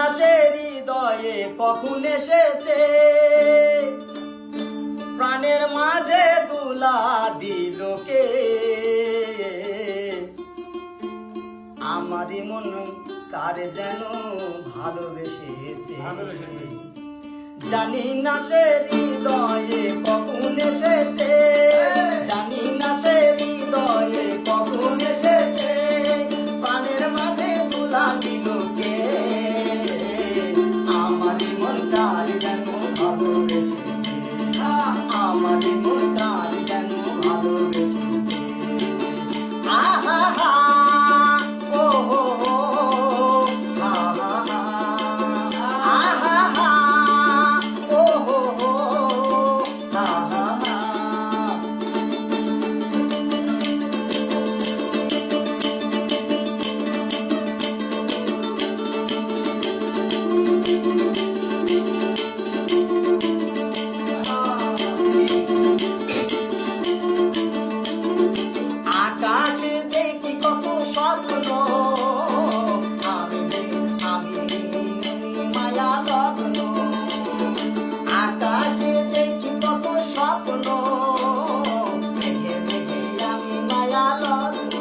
না সে হৃদয়ে কখন এসেছে, প্রাণের মাঝে দুলা দিল কে। আমারই মন কার যেন ভালোবেসেছে, জানি না সে হৃদয়ে কখন এসেছে, জানি না সে হৃদয়ে কখন এসেছে, প্রাণের মাঝে দুলা দিল কে। আমারই মন কার যেন ভালোবেসেছে, আমারই মন কার যেন ভালোবেসেছে। আহা হা ও হো হো, আহা হা আহা হা ও হো হো, আহা হা। আকাশে দেখি কত স্বপ্ন, আমি মায়া লগ্ন। আকাশে দেখি কত স্বপ্ন, মেঘে মেঘে আমি মায়া লগ্ন।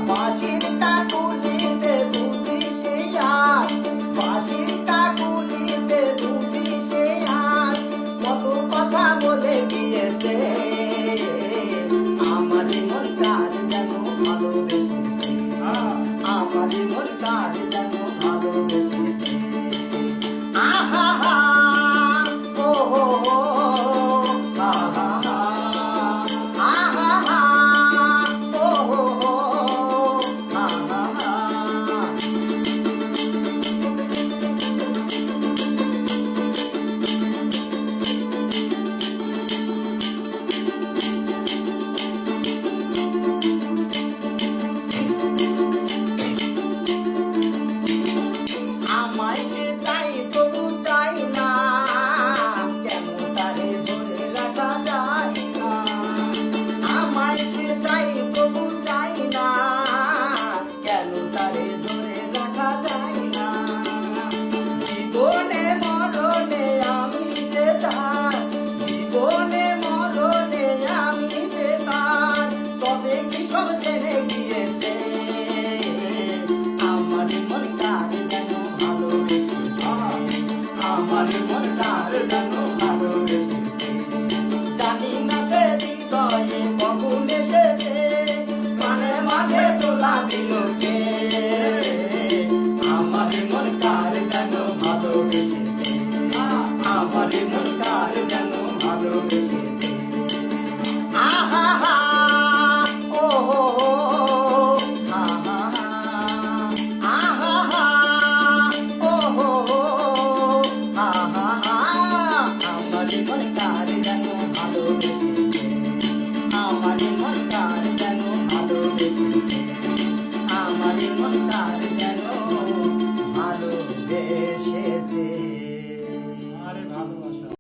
বাঁশির কাকুলিতে দুটি সে আজ, বাঁশির কাকুলিতে দুটি সে আজ, কত কথা বলে দিয়েছে। আমারই মন কার যেন ভালোবেসেছে, আমারই মন কার যেন ভালোবেসেছে। আহা হা ও হো হো, আহা হা আহা হা ও হো হো, আহা হা। আমায় সে চাই তবু চাই না, কেন তারে ধরে রাখা যায় না। আমায় সে চাই তবু চাই না, কেন তারে ধরে রাখা যায় না। জীবনে মরণে আমি যে তার, জীবনে মরণে আমি যে তার, তবে কি সব জেনে গিয়েছে। আমারই মন কার যেন ভালোবেসেছে, আমারই মন কার যেন ভালোবেসেছে। জানি না সে হৃদয়ে কখন এসেছে, প্রাণের মাঝে তোলা দিল কে। আমারই মন কার যেন ভালোবেসেছে, আমারই মন কার যেন ভালোবেসেছে। আহা হা ও হো হো, আহা হা আহা হা ও হো হো, আহা হা। আমারই মন কার যেন ভালোবেসেছে, আমারই মন কার যেন ভালোবেসেছে, আমারই মন কার যেন ভালোবেসেছে।